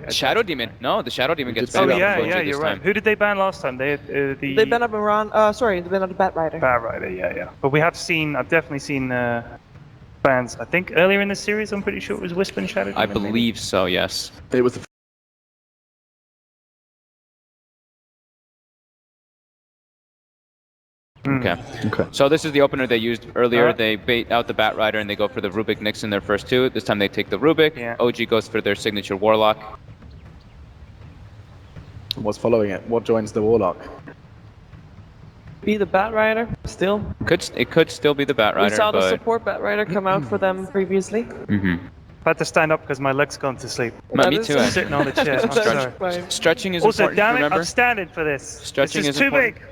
wait. Shadow Demon. No, the Shadow Demon gets Oh banned yeah, off of yeah, OG you're this right. time. Who did they ban last time? They They banned up Moran. Sorry, they banned up the Bat Rider. Bat Rider, yeah. But we have seen, I've definitely seen bans. I think earlier in the series, I'm pretty sure it was Wisp and Shadow Demon. I believe so. Yes. It was the Okay. So this is the opener they used earlier. They bait out the Bat Rider and they go for the Rubik Nyx in their first two. This time they take the Rubik. Yeah. OG goes for their signature Warlock. What's following it? What joins the Warlock? Be the Bat Rider still. It could still be the Bat Rider, We saw the but support Bat Rider come out for them previously. I had to stand up because my leg's gone to sleep. me That too. is- I'm Actually. sitting on the chair. I'm sorry. Fine. Stretching is Also, important. damn it, remember? I'm standing for this. Stretching this is is too important. big.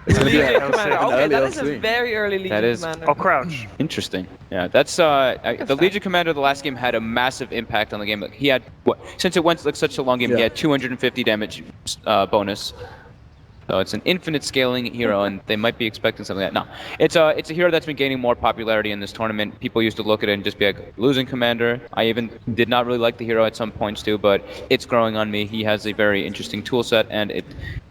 It's going to be Legion an Commander. Okay, early that is a LC. very early Legion That is- Commander. I'll crouch. Interesting. Yeah, that's the Legion Commander. The last game had a massive impact on the game. Like, he had since it went like such a long game, he Yeah. had 250 damage bonus. So it's an infinite scaling hero, and they might be expecting something like that. No, it's a hero that's been gaining more popularity in this tournament. People used to look at it and just be like, losing commander. I even did not really like the hero at some points too, but it's growing on me. He has a very interesting tool set, and it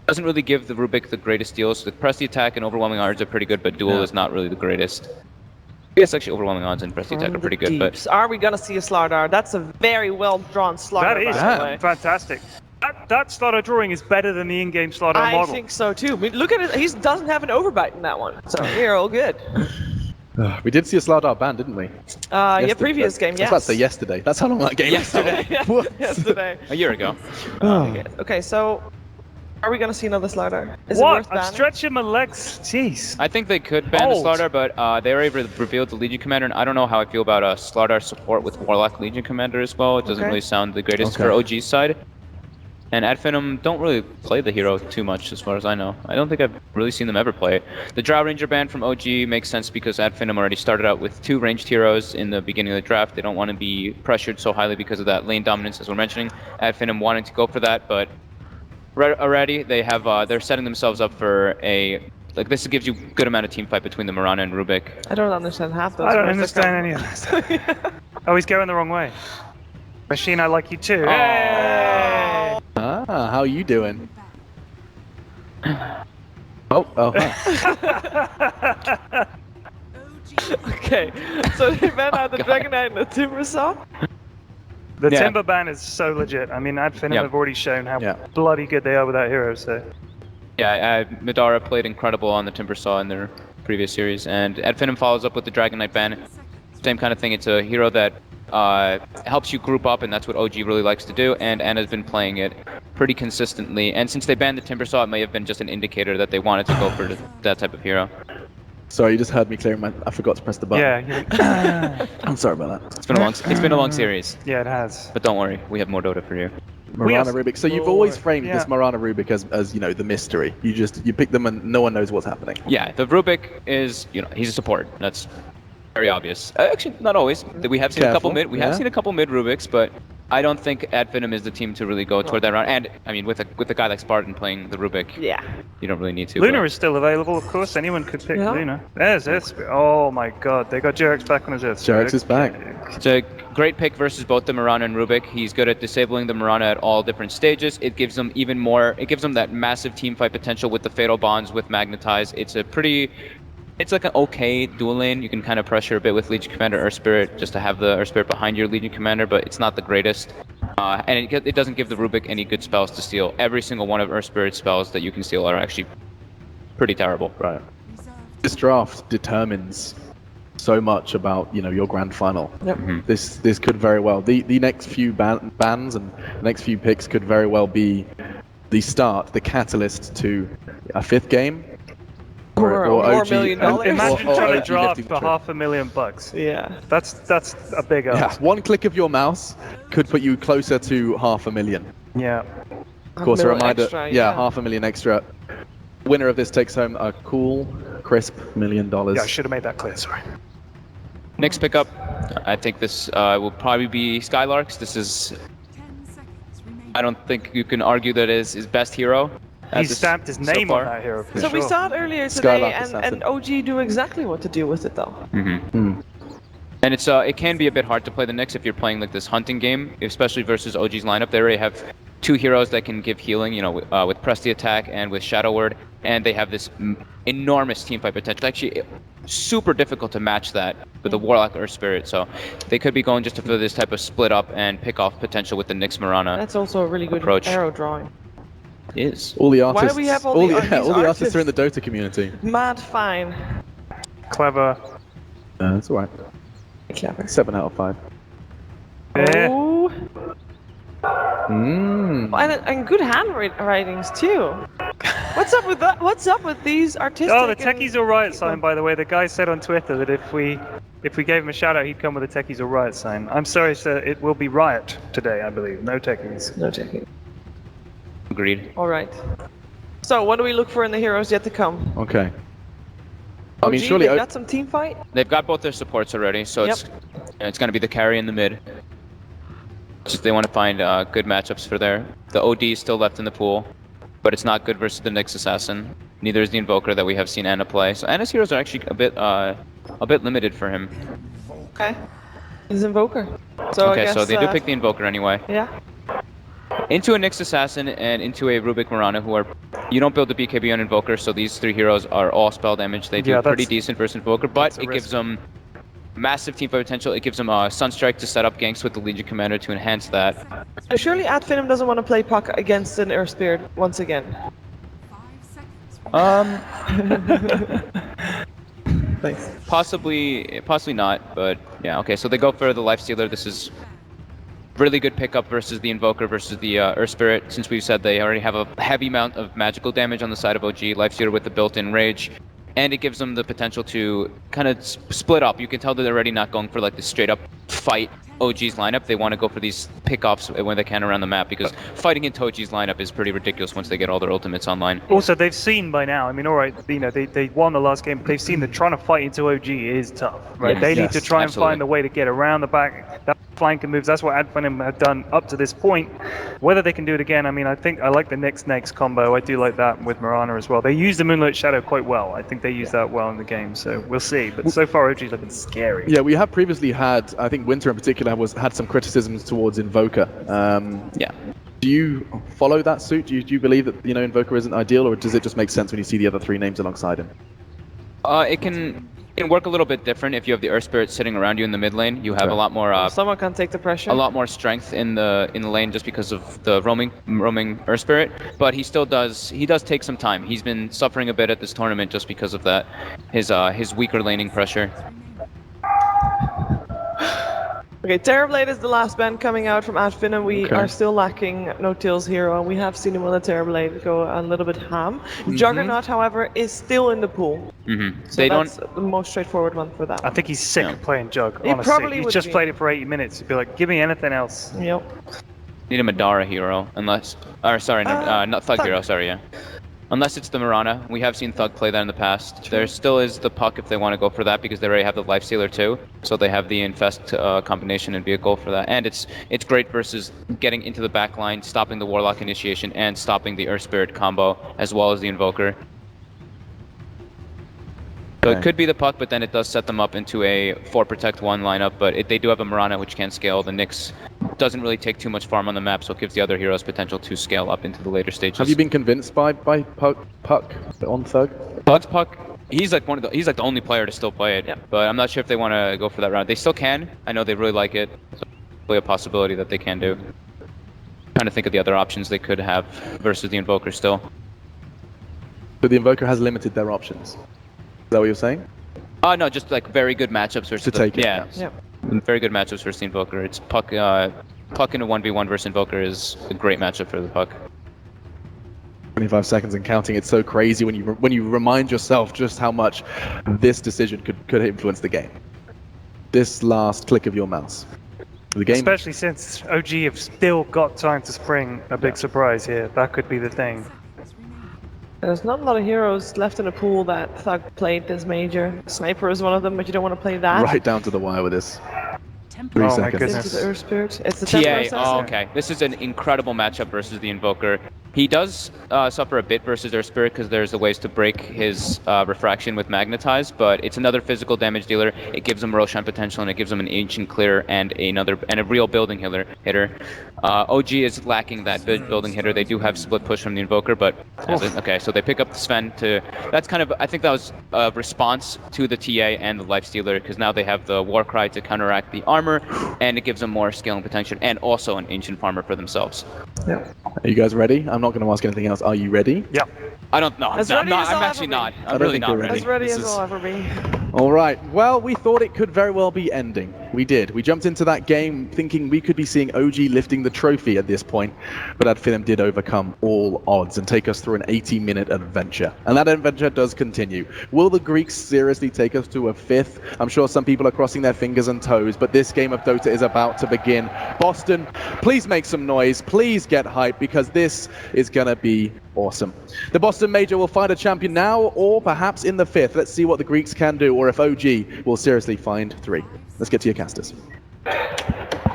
doesn't really give the Rubik the greatest deals. The press the attack and overwhelming odds are pretty good, but duel is not really the greatest. Yes, actually, overwhelming odds and press the attack From are pretty the good, but deeps. Are we gonna see a Slardar? That's a very well drawn Slardar. That is by the way. fantastic. That Slaughter drawing is better than the in-game Slaughter I model. think so too. I mean, look at it. He doesn't have an overbite in that one, so we're all good. We did see a Slardar ban, didn't we? Yeah, previous game, I was yes. about to say yesterday. That's how long that game Yesterday. is. What? Yesterday. a year ago. Okay, so are we gonna see another Slardar? Is it What? worth I'm banning? stretching my legs. Jeez. I think they could ban the Old. Slardar, but they already revealed the Legion Commander, and I don't know how I feel about Slardar support with Warlock Legion Commander as well. It doesn't Okay. really sound the greatest Okay. for OG's side. And at Finem don't really play the hero too much as far as I know. I don't think I've really seen them ever play it. The Drow Ranger ban from OG makes sense because at Finem already started out with 2 ranged heroes in the beginning of the draft. They don't want to be pressured so highly because of that lane dominance as we're mentioning. At Finem wanting to go for that, but already they have they're setting themselves up for a this gives you good amount of team fight between the Mirana and Rubik. I don't understand half those. I don't words that understand any of this. Oh, he's going the wrong way. Machine, I like you too. Oh. Hey! Ah, how you doing? Oh, hi. Okay, so they banned out the God. Dragon Knight and the Timbersaw. The Yeah. Timber ban is so legit. I mean, Ad Finem Yeah. have already shown how Yeah. bloody good they are with that hero, so. Yeah, Madara played incredible on the Timbersaw in their previous series, and Ed Finem follows up with the Dragon Knight ban. Same kind of thing. It's a hero that helps you group up, and that's what OG really likes to do, and Anna's been playing it pretty consistently. And since they banned the Timbersaw, it may have been just an indicator that they wanted to go for that type of hero. Sorry, you just heard me clearing my... I forgot to press the button. Yeah, I'm sorry about that. It's been a long series, yeah, it has. but don't worry, we have more Dota for you. Marana have- Rubik. So you've always framed yeah. this Marana Rubik as you know, the mystery. You pick them and no one knows what's happening. Yeah, the Rubik is, he's a support. That's very obvious. Actually, not always. We have seen a couple Careful, mid. We have yeah. seen a couple mid Rubiks, but I don't think Ad Finem is the team to really go toward that round. And I mean, with a guy like Spartan playing the Rubik, Yeah. you don't really need to. Luna but- is still available, of course. Anyone could pick Yeah. Luna. There's this. Oh my god, they got Jerax back on his Earth. Jerax is back. It's a great pick versus both the Mirana and Rubik. He's good at disabling the Mirana at all different stages. It gives them even more. It gives them that massive team fight potential with the Fatal Bonds, with Magnetize. It's like an okay dual lane. You can kind of pressure a bit with Legion Commander Earth Spirit just to have the Earth Spirit behind your Legion Commander, but it's not the greatest. And it doesn't give the Rubik any good spells to steal. Every single one of Earth Spirit's spells that you can steal are actually pretty terrible. Right. This draft determines so much about your grand final. Yep. This could very well the next few bans and the next few picks could very well be the catalyst to a 5th game. Or more OG $1 million. Imagine or trying to OG draft lifting the for trophy. $500,000. Yeah. That's a big Yeah, ask. one click of your mouse could put you closer to $500,000. Yeah. Of course, a $1 million reminder. extra, yeah, $500,000 extra. Winner of this takes home a cool, crisp $1 million. Yeah, I should have made that clear. Sorry. Next pickup, I think this will probably be Skylarks. This is, I don't think you can argue that is his best hero. He stamped his name so on far. that hero for So sure. we saw it earlier today, Skylark and Assassin. OG do exactly what to do with it though. And it can be a bit hard to play the Nyx if you're playing like this hunting game, especially versus OG's lineup. They already have 2 heroes that can give healing, you know, with Press the Attack and with Shadow Word, and they have this enormous teamfight potential. Actually, super difficult to match that with a Warlock or Spirit, so they could be going just for this type of split up and pick off potential with the Nyx Mirana. That's also a really good approach. arrow drawing. It is. All the artists. Why do we have all the artists are in the Dota community. Mad fine. Clever. That's alright. Clever. 7 out of 5. Yeah. Oh. Mm. And good handwritings too. What's up with that? What's up with these artistic? Oh, the Techies All Right sign, by the way. The guy said on Twitter that if we gave him a shout out, he'd come with a Techies All Right sign. I'm sorry, sir. It will be Riot today, I believe. No Techies. No checking. Agreed. All right. So, what do we look for in the heroes yet to come? Okay. I mean, OG, surely. they got some team fight. They've got both their supports already, so it's going to be the carry in the mid. Just they want to find good matchups for there. The OD is still left in the pool, but it's not good versus the Nyx Assassin. Neither is the Invoker that we have seen Anna play. So Anna's heroes are actually a bit limited for him. Okay. He's Invoker. So Okay, I guess, so they do pick the Invoker anyway. Yeah. Into a Nyx Assassin and into a Rubik Mirana, who are... You don't build the BKB on Invoker, so these 3 heroes are all spell damage. They do pretty decent versus Invoker, but it gives them massive teamfight potential. It gives them Sunstrike to set up ganks with the Legion Commander to enhance that. So surely Finem doesn't want to play puck against an Earth Spirit once again. Thanks. Possibly not, but yeah, okay, so they go for the Lifestealer. This is really good pickup versus the Invoker versus the Earth Spirit, since we've said they already have a heavy amount of magical damage on the side of OG. Lifestealer with the built-in Rage, and it gives them the potential to kind of split up. You can tell that they're already not going for like the straight-up fight OG's lineup. They want to go for these pickoffs when they can around the map, because fighting into OG's lineup is pretty ridiculous once they get all their ultimates online. Also, they've seen by now, I mean, all right, you know, they won the last game, but they've seen that trying to fight into OG is tough, right? Yes. They need to try and Absolutely. find a way to get around the back. That flanking moves, that's what Adfinem have done up to this point. Whether they can do it again, I mean, I think I like the Nyx combo. I do like that with Mirana as well. They use the Moonlight Shadow quite well. I think they use that well in the game, so we'll see. But so far, OG's looking scary. Yeah, we have previously had, I think Winter in particular had some criticisms towards Invoker. Yeah. Do you follow that suit? Do you believe that, you know, Invoker isn't ideal, or does it just make sense when you see the other 3 names alongside him? It can work a little bit different if you have the Earth Spirit sitting around you in the mid lane. You have a lot more Someone can take the pressure. a lot more strength in the lane just because of the roaming Earth Spirit, but he does take some time. He's been suffering a bit at this tournament just because of that, his weaker laning pressure. Okay, Terrorblade is the last band coming out from Finem. We are still lacking No-Till's hero, and we have seen him with a Terrorblade go a little bit ham. Juggernaut, however, is still in the pool. So They that's the most straightforward one for that I one. think he's sick of playing Jug, He honestly. probably He's would just be. played it for 80 minutes. He'd be like, give me anything else. Yep. Need a Madara hero, unless... Or sorry, not Thug hero, sorry, yeah. Unless it's the Mirana. We have seen Thug play that in the past. There still is the Puck if they want to go for that, because they already have the Lifestealer too. So they have the Infest combination and vehicle for that. And it's great versus getting into the back line, stopping the Warlock initiation, and stopping the Earth Spirit combo, as well as the Invoker. So it could be the Puck, but then it does set them up into a 4 Protect 1 lineup, but they do have a Mirana which can scale. The Nyx doesn't really take too much farm on the map, so it gives the other heroes potential to scale up into the later stages. Have you been convinced by Puck on Thug? Puck, he's like the only player to still play it, but I'm not sure if they want to go for that route. They still can. I know they really like it, so probably a possibility that they can do. Trying to think of the other options they could have versus the Invoker still. But the Invoker has limited their options. Is that what you're saying? No, just like very good matchups versus To take it, yeah. Yep. Very good matchups versus the Invoker. It's Puck in a 1v1 versus Invoker is a great matchup for the Puck. 25 seconds and counting. It's so crazy when you remind yourself just how much this decision could influence the game. This last click of your mouse. The game. Especially since OG have still got time to spring a big surprise here. That could be the thing. There's not a lot of heroes left in the pool that Thug played this major. Sniper is one of them, but you don't want to play that. Right down to the wire with this. 3 Oh my seconds. goodness. Into the Earth Spirit. It's the TA, Temper Assassin. oh, okay. This is an incredible matchup versus the Invoker. He does suffer a bit versus their Spirit because there's the ways to break his refraction with Magnetize, but it's another physical damage dealer. It gives him Roshan potential, and it gives him an Ancient Clear and a real building hitter. OG is lacking that building hitter. They do have split push from the Invoker, but okay, so they pick up the Sven to. That's kind of, I think that was a response to the TA and the Lifestealer, because now they have the Warcry to counteract the armor, and it gives them more scaling potential and also an Ancient Farmer for themselves. Yeah. Are you guys ready? I'm not going to ask anything else. Are you ready? Yeah. I don't know. I'm actually not. I'm really not ready. As ready as I'll ever be. All right. Well, we thought it could very well be ending. We did. We jumped into that game thinking we could be seeing OG lifting the trophy at this point, but Finem did overcome all odds and take us through an 80-minute adventure. And that adventure does continue. Will the Greeks seriously take us to a 5th? I'm sure some people are crossing their fingers and toes, but this game of Dota is about to begin. Boston, please make some noise. Please get hyped, because this is going to be awesome. The Boston Major will find a champion now, or perhaps in the 5th. Let's see what the Greeks can do, or if OG will seriously find 3. Let's get to your casters.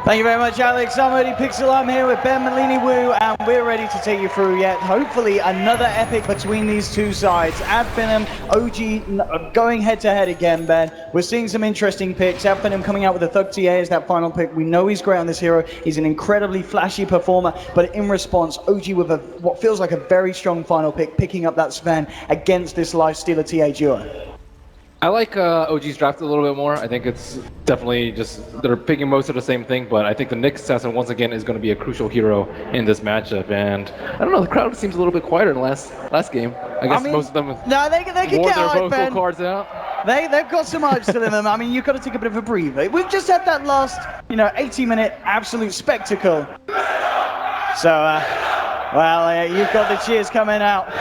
Thank you very much, Alex. I'm Eddie Pixel. I'm here with Ben Malini Wu, and we're ready to take you through yet hopefully another epic between these two sides. Finem, OG going head to head again, Ben. We're seeing some interesting picks. Finem coming out with the Thug TA as that final pick. We know he's great on this hero. He's an incredibly flashy performer, but in response, OG with what feels like a very strong final pick, picking up that Sven against this Lifestealer TA duo. I like OG's draft a little bit more. I think it's definitely just, they're picking most of the same thing, but I think the Nyx Assassin once again is going to be a crucial hero in this matchup. And I don't know, the crowd seems a little bit quieter in the last game. I guess most of them no, they can wore get their hype, vocal Ben. cards out. They've got some hype still in them. I mean, you've got to take a bit of a breather. We've just had that last, 80-minute absolute spectacle. So, you've got the cheers coming out.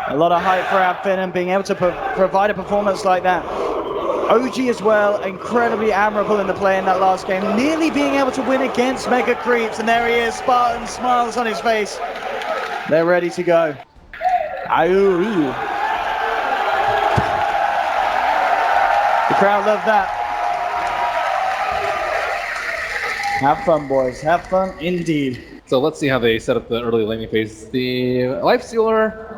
A lot of hype for Finem being able to provide a performance like that. OG as well, incredibly admirable in the play in that last game, nearly being able to win against Mega Creeps, and there he is, Spartan smiles on his face. They're ready to go. The crowd love that. Have fun, boys. Have fun indeed. So let's see how they set up the early laning phase. The Lifestealer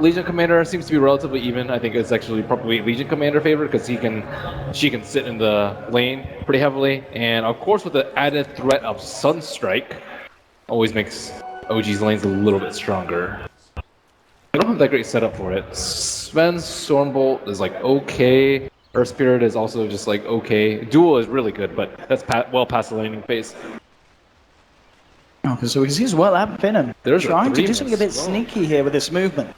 Legion Commander seems to be relatively even. I think it's actually probably Legion Commander favorite because she can sit in the lane pretty heavily, and of course with the added threat of Sunstrike, always makes OG's lanes a little bit stronger. I don't have that great setup for it. Sven's Stormbolt is like okay. Earth Spirit is also just like okay. Duel is really good, but that's well past the laning phase. Okay, so we can see as well Finem trying to do something a bit well. sneaky here with this movement.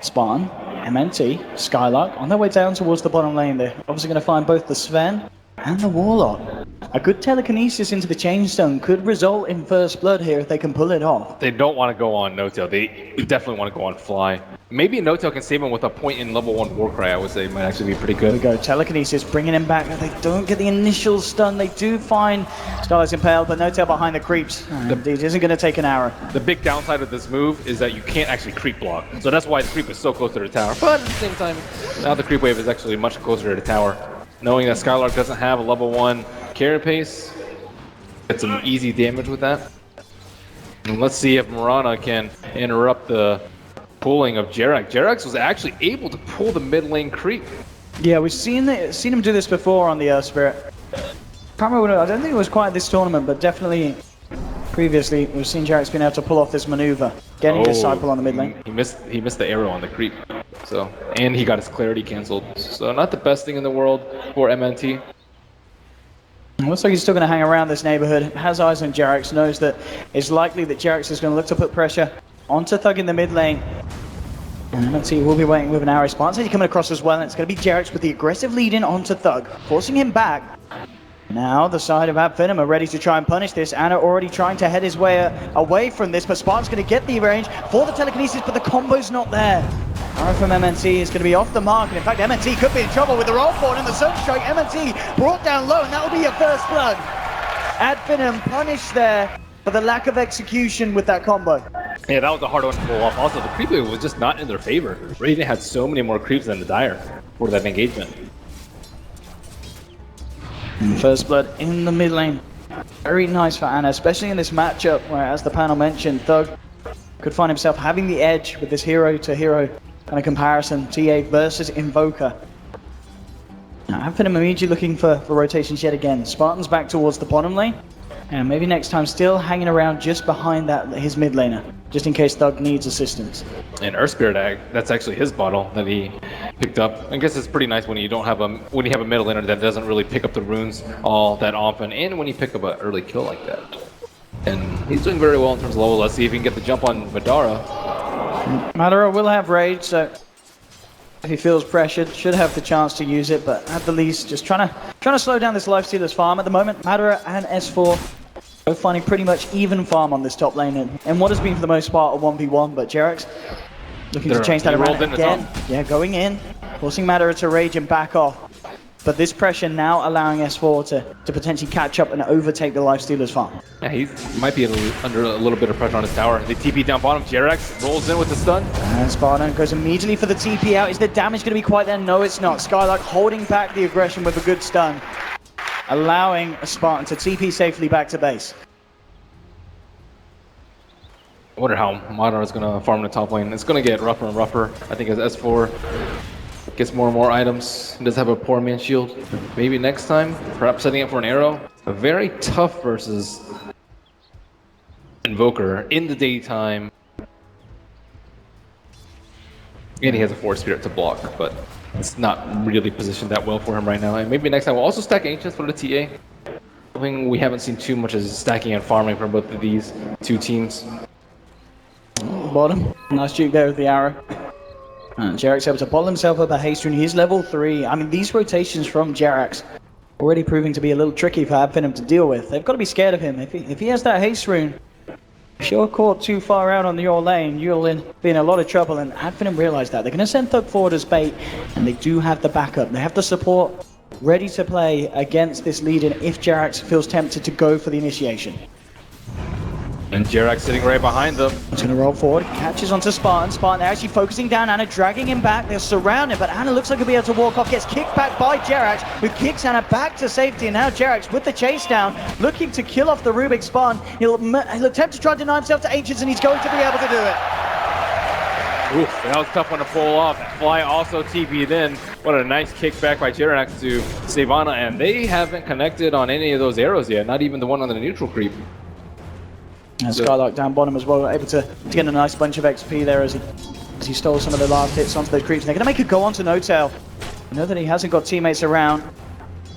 Spartan, MNT, Skylark on their way down towards the bottom lane. They're obviously going to find both the Sven and the Warlock. A good telekinesis into the Chainstone could result in first blood here if they can pull it off. They don't want to go on No-Tail. They definitely want to go on Fly. Maybe No-Tail can save him with a point in level 1 Warcry. I would say might actually be pretty good. Here we go, telekinesis bringing him back. They don't get the initial stun. They do find Skylark's impaled, but No-Tail behind the creeps. It isn't going to take an arrow. The big downside of this move is that you can't actually creep block. So that's why the creep is so close to the tower. But at the same time, now the creep wave is actually much closer to the tower. Knowing that Skylark doesn't have a level 1 carry pace, get some easy damage with that. And let's see if Mirana can interrupt the pulling of Jerax. Jerax was actually able to pull the mid lane creep. Yeah, we've seen him do this before on the Earth Spirit. Can't remember, I don't think it was quite this tournament, but definitely previously we've seen Jerax being able to pull off this maneuver, getting Disciple on the mid lane. He missed the arrow on the creep. So, and he got his clarity cancelled. So not the best thing in the world for MNT. Looks like he's still going to hang around this neighborhood. Has eyes on Jerax, knows that it's likely that Jerax is going to look to put pressure onto Thug in the mid lane. And let's see, we'll be waiting with an arrow. Spartan coming across as well, and it's going to be Jerax with the aggressive lead in onto Thug, forcing him back. Now the side of Finem are ready to try and punish this. Anna already trying to head his way away from this, but Spartan's going to get the range for the telekinesis, but the combo's not there. Arrow from MNT is going to be off the mark, and in fact MNT could be in trouble with the roll forward and the Sunstrike. MNT brought down low, and that will be your first blood. Finem punished there for the lack of execution with that combo. Yeah, that was a hard one to pull off. Also, the creep wave was just not in their favor. Radiant had so many more creeps than the Dire for that engagement. First blood in the mid lane. Very nice for Anna, especially in this matchup where, as the panel mentioned, Thug could find himself having the edge with this hero-to-hero kind of comparison, TA versus Invoker. Now, Finem immediately looking for rotations yet again. Spartan's back towards the bottom lane, and maybe next time still hanging around just behind his mid laner, just in case Thug needs assistance. And Earth Spirit, that's actually his bottle that he picked up. I guess it's pretty nice when you don't have when you have a middle laner that doesn't really pick up the runes all that often, and when you pick up an early kill like that. And he's doing very well in terms of level. Let's see if he can get the jump on Madara. Madara will have rage, so if he feels pressured, should have the chance to use it, but at the least, just trying to slow down this Lifestealer's farm at the moment. Madara and S4 both finding pretty much even farm on this top lane, and what has been for the most part a 1v1, but Jerax looking to change that around again. Yeah, going in, forcing Madara to rage and back off. But this pressure now allowing S4 to potentially catch up and overtake the Lifestealer's farm. Yeah, he might be under a little bit of pressure on his tower. They TP down bottom. Jerax rolls in with the stun. And Spartan goes immediately for the TP out. Is the damage going to be quite there? No, it's not. Skylark holding back the aggression with a good stun, allowing a Spartan to TP safely back to base. I wonder how Madara is going to farm the top lane. It's going to get rougher and rougher. I think as S4 gets more and more items, he does have a poor man shield. Maybe next time, perhaps setting up for an arrow. A very tough versus Invoker in the daytime. And he has a Force Spirit to block, but it's not really positioned that well for him right now. And maybe next time we'll also stack Ancients for the TA. Something we haven't seen too much is stacking and farming from both of these two teams. Bottom, nice juke there with the arrow. And Jerax able to bottle himself up a haste rune. He's level 3. I mean, these rotations from Jerax already proving to be a little tricky for Finem to deal with. They've got to be scared of him. If he has that haste rune, if you're caught too far out on your lane, you'll be in a lot of trouble. And Finem realize that. They're going to send Thug forward as bait, and they do have the backup. They have the support ready to play against this lead-in if Jerax feels tempted to go for the initiation. And Jerax sitting right behind them. He's going to roll forward, catches onto Spartan. Spartan, they're actually focusing down Ana, dragging him back. They're surrounded, but Ana looks like he'll be able to walk off. Gets kicked back by Jerax, who kicks Ana back to safety. And now Jerax with the chase down, looking to kill off the Rubik Spartan. He'll attempt to try and deny himself to Ancients, and he's going to be able to do it. Oof, that was a tough one to pull off. Fly also TP'd in. What a nice kickback by Jerax to save Ana, and they haven't connected on any of those arrows yet, not even the one on the neutral creep. And Skylark down bottom as well, able to get a nice bunch of XP there as he stole some of the last hits onto those creeps. They're going to make it go onto No-Tail. I know that he hasn't got teammates around.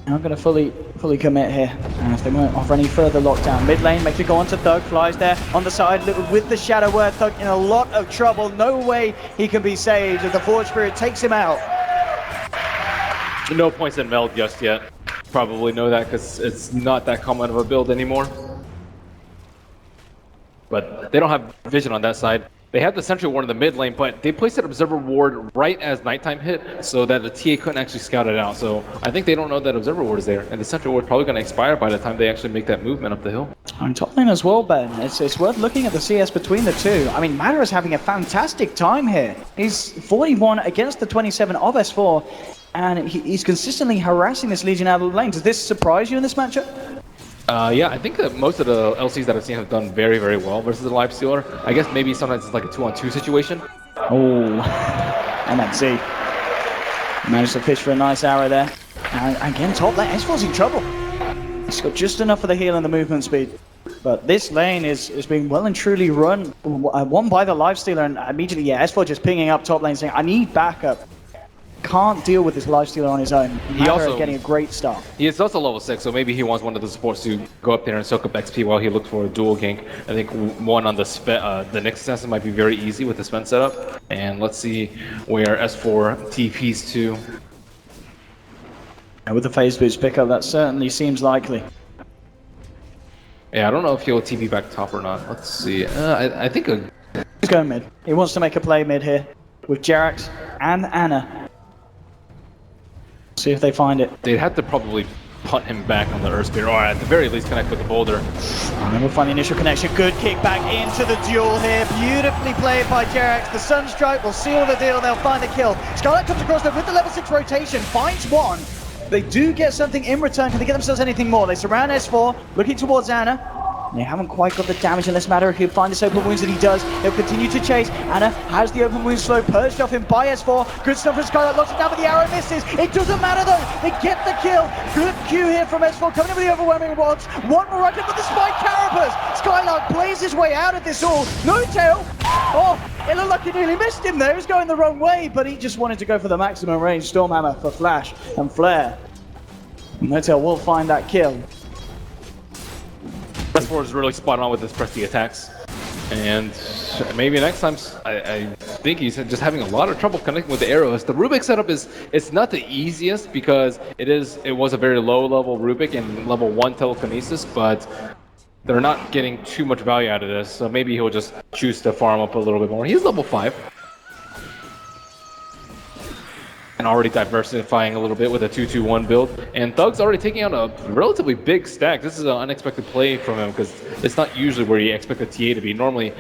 They're not going to fully commit here. And if they won't offer any further lockdown. Mid lane, makes it go onto Thug, flies there on the side with the Shadow Word. Thug in a lot of trouble. No way he can be saved as the Forge Spirit takes him out. No points in Meld just yet. Probably know that because it's not that common of a build anymore. But they don't have vision on that side. They have the Sentry Ward in the mid lane, but they placed that Observer Ward right as nighttime hit so that the TA couldn't actually scout it out. So I think they don't know that Observer Ward is there, and the Sentry Ward is probably going to expire by the time they actually make that movement up the hill. On top lane as well, Ben. It's worth looking at the CS between the two. I mean, Madara is having a fantastic time here. He's 41 against the 27 of S4, and he's consistently harassing this Legion out of the lane. Does this surprise you in this matchup? Yeah, I think that most of the LCs that I've seen have done very, very well versus the Lifestealer. I guess maybe sometimes it's like a 2-on-2 situation. Oh, MXC. Managed to fish for a nice arrow there. And again, top lane, S4's in trouble. He's got just enough of the heal and the movement speed. But this lane is being well and truly won by the Lifestealer, and immediately, yeah, S4 just pinging up top lane saying, I need backup. Can't deal with this Lifestealer on his own. He also getting a great start. He is also level 6, so maybe he wants one of the supports to go up there and soak up XP while he looks for a dual gank. I think one on the next assassin might be very easy with the Sven setup. And let's see where S4 TPs to. And with the phase boost pickup, that certainly seems likely. Yeah, I don't know if he'll TP back top or not. Let's see. I think he's going mid. He wants to make a play mid here with Jerax and Ana. See if they find it. They'd have to probably punt him back on the Earth Spear, or at the very least connect with the boulder. And then we'll find the initial connection. Good kick back into the duel here. Beautifully played by Jerax. The Sunstrike will seal the deal. They'll find the kill. Scarlet comes across there with the level 6 rotation. Finds one. They do get something in return. Can they get themselves anything more? They surround S4, looking towards Ana. They haven't quite got the damage in this matter. He'll find this open wounds, and he does. He'll continue to chase. Anna has the open wounds slow purged off him by S4. Good stuff from Skylark, locks it down, but the arrow misses. It doesn't matter though. They get the kill. Good Q here from S4, coming in with the overwhelming rewards. One more item for the Spike Carapace. Skylark plays his way out of this all. No tail. Oh, it looked like he nearly missed him there. He was going the wrong way, but he just wanted to go for the maximum range Stormhammer for Flash and Flare. No-tail will find that kill. S4 is really spot on with his press the attacks. And maybe next time, I think he's just having a lot of trouble connecting with the arrows. The Rubik setup it's not the easiest because it was a very low level Rubik and level 1 telekinesis, but they're not getting too much value out of this. So maybe he'll just choose to farm up a little bit more. He's level 5. And already diversifying a little bit with a 2-2-1 build. And Thug's already taking out a relatively big stack. This is an unexpected play from him because it's not usually where you expect a TA to be. Normally,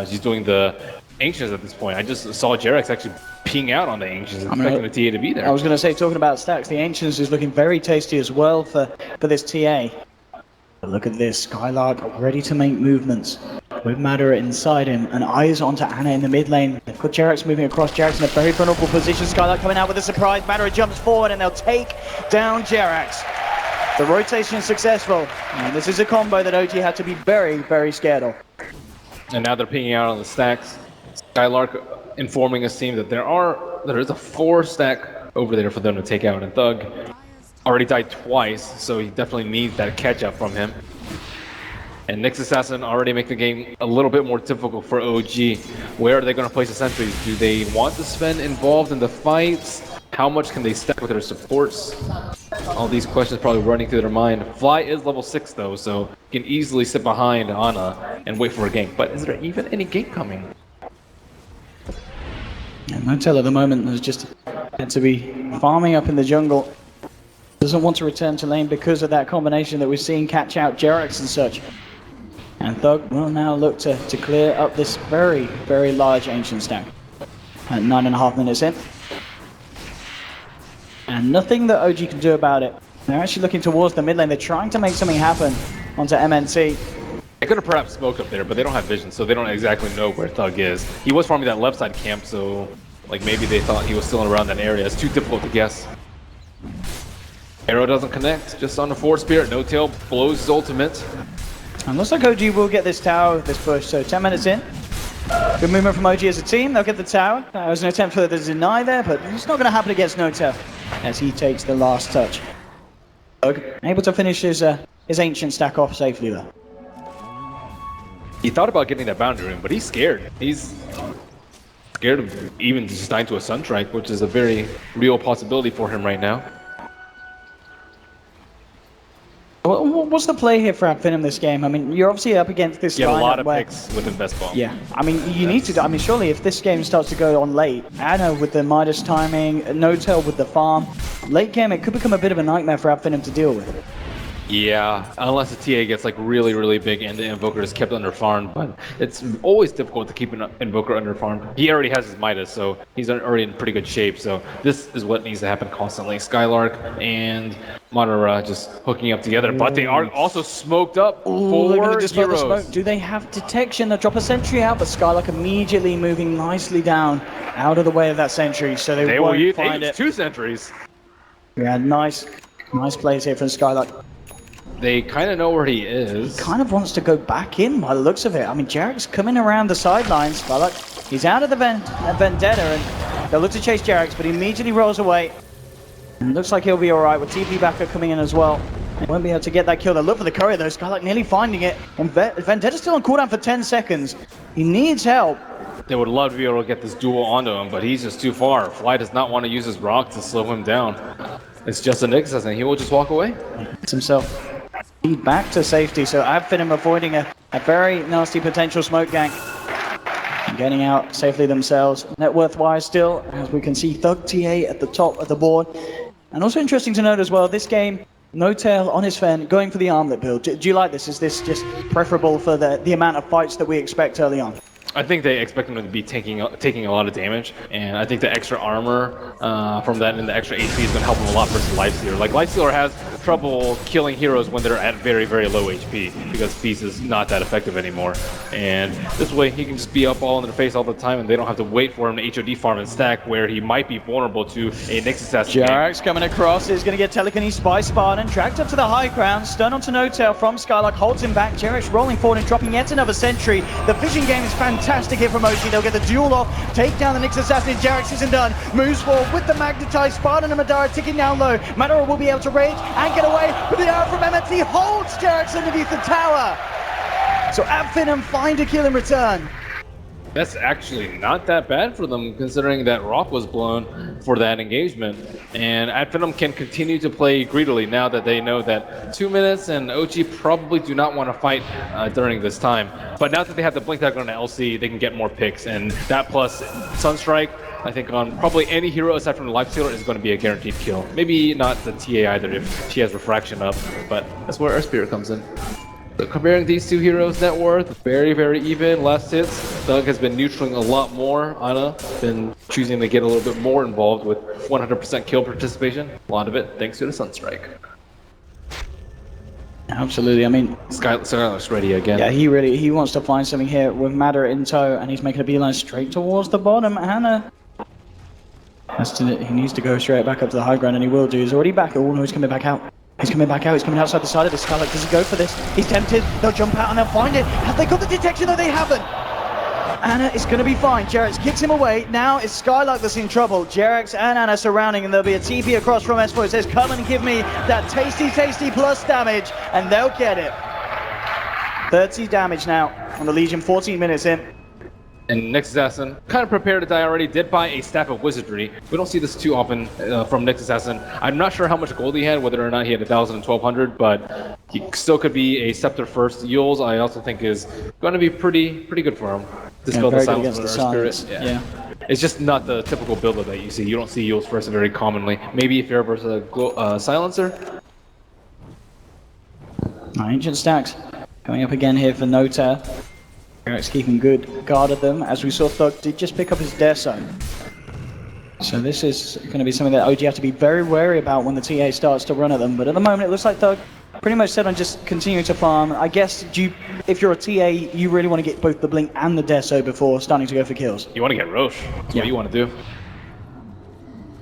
he's doing the Ancients at this point. I just saw Jarex actually ping out on the Ancients, expecting the TA to be there. I was going to say, talking about stacks, the Ancients is looking very tasty as well for this TA. But look at this, Skylark ready to make movements with Madara inside him, and eyes onto Anna in the mid lane. They've got Jarex moving across. Jarex in a very vulnerable position. Skylark coming out with a surprise. Madara jumps forward and they'll take down Jarex. The rotation is successful, and this is a combo that OG had to be very, very scared of. And now they're pinging out on the stacks. Skylark informing his team that there is a 4 stack over there for them to take out, and Thug already died twice, so he definitely needs that catch up from him. And Nyx Assassin already make the game a little bit more difficult for OG. Where are they going to place the sentries? Do they want to spend involved in the fights? How much can they stack with their supports? All these questions probably running through their mind. Fly is level 6 though, so he can easily sit behind Ana and wait for a gank. But is there even any gank coming? And No-tail at the moment has just had to be farming up in the jungle. Doesn't want to return to lane because of that combination that we've seen catch out Jarex and such. And Thug will now look to clear up this very, very large Ancient stack at 9.5 minutes in. And nothing that OG can do about it. They're actually looking towards the mid lane. They're trying to make something happen onto MNT. They could have perhaps smoked up there, but they don't have vision, so they don't exactly know where Thug is. He was farming that left side camp, so like maybe they thought he was still around that area. It's too difficult to guess. Arrow doesn't connect, just on the Force Spirit. No-tail blows his ultimate. And looks like OG will get this tower, this push, so 10 minutes in. Good movement from OG as a team, they'll get the tower. There was an attempt for the deny there, but it's not going to happen against No-tail as he takes the last touch. Able to finish his Ancient stack off safely though. He thought about getting that boundary in, but he's scared. He's scared of even just dying to a Sunstrike, which is a very real possibility for him right now. What's the play here for Finem this game? I mean, you're obviously up against this You have a lot of where, picks with Invest Bomb. yeah, I mean, you need to. I mean, surely if this game starts to go on late, Anna with the Midas timing, No-tail with the farm, late game it could become a bit of a nightmare for Finem to deal with. Yeah, unless the TA gets like really, really big and the Invoker is kept under farmed, but it's always difficult to keep an Invoker under farmed. He already has his Midas, so he's already in pretty good shape, so this is what needs to happen constantly. Skylark and Madara just hooking up together, but they are also smoked up for heroes. Do they have detection? They'll drop a sentry out, but Skylark immediately moving nicely down out of the way of that sentry, so they won't will find use it. 2 sentries. Yeah, nice plays here from Skylark. They kind of know where he is. Kind of wants to go back in by the looks of it. I mean, Jarek's coming around the sidelines. Skylark, he's out of the vendetta, and they'll look to chase Jarex, but he immediately rolls away. And looks like he'll be all right with TP backer coming in as well. Won't be able to get that kill. They'll look for the courier though. Skylark nearly finding it. And Vendetta's still on cooldown for 10 seconds. He needs help. They would love to be able to get this duel onto him, but he's just too far. Fly does not want to use his rock to slow him down. It's just a Nyx, and he will just walk away. It's himself. Back to safety, so Finem avoiding a very nasty potential smoke gank. Getting out safely themselves. Net worth-wise still, as we can see Thug TA at the top of the board. And also interesting to note as well, this game, No-tail on his Fen, going for the armlet build. Do you like this? Is this just preferable for the amount of fights that we expect early on? I think they expect him to be taking a lot of damage, and I think the extra armor from that and the extra HP is going to help him a lot versus Lifestealer. Like, Lifestealer has trouble killing heroes when they're at very, very low HP because Feast is not that effective anymore. And this way he can just be up all in their face all the time and they don't have to wait for him to HOD farm and stack where he might be vulnerable to a Nyx assassin. Jerax coming across is going to get telekinesis by Spartan, dragged up to the high ground, stun onto No-Tail from Skylark, holds him back. Jerax rolling forward and dropping yet another sentry. The vision game is fantastic here from OG. They'll get the duel off, take down the Nyx assassin. Jerax isn't done, moves forward with the magnetized. Spartan and Madara ticking down low. Madara will be able to rage and get away, but the arrow from MNT holds Jerax underneath the tower. So Finem find a kill in return. That's actually not that bad for them, considering that Rock was blown for that engagement. And Finem can continue to play greedily now that they know that 2 minutes and OG probably do not want to fight during this time. But now that they have the Blink Dagger on the LC, they can get more picks. And that plus Sunstrike, I think on probably any hero aside from the Life Stealer is going to be a guaranteed kill. Maybe not the TA either if she has Refraction up, but that's where Earth Spirit comes in. So comparing these two heroes' net worth, very, very even. Last hits, Thug has been neutraling a lot more. Ana been choosing to get a little bit more involved with 100% kill participation. A lot of it thanks to the Sunstrike. Absolutely, I mean, Skylark's ready again. yeah, he wants to find something here with Madara in tow, and he's making a beeline straight towards the bottom. Ana, he needs to go straight back up to the high ground, and he will do. He's already back. Oh no, he's coming back out. He's coming back out, he's coming outside the side of the Skylark. Does he go for this? He's tempted, they'll jump out and they'll find it. Have they got the detection? No, they haven't. Ana is going to be fine. Jerax kicks him away. Now it's Skylark that's in trouble. Jerax and Ana surrounding, and there'll be a TP across from S4. It says, come and give me that tasty, tasty plus damage, and they'll get it. 30 damage now on the Legion, 14 minutes in. And Nyx Assassin, kind of prepared to die already, did buy a Staff of Wizardry. We don't see this too often from Nyx Assassin. I'm not sure how much gold he had, whether or not he had 1,000 and 1,200, but he still could be a Scepter first. Yules, I also think, is going to be pretty good for him. Dispel the Silence with Earth Spirit. Yeah. It's just not the typical build that you see. You don't see Yules first very commonly. Maybe if you're versus a Silencer. Ancient stacks coming up again here for No-Tail. Jerax keeping good guard of them, as we saw Thug did just pick up his Dare Zone. So this is going to be something that OG have to be very wary about when the TA starts to run at them. But at the moment it looks like Thug pretty much set on just continuing to farm. I guess if you're a TA, you really want to get both the Blink and the Dare Zone before starting to go for kills. You want to get Roche. That's what you want to do.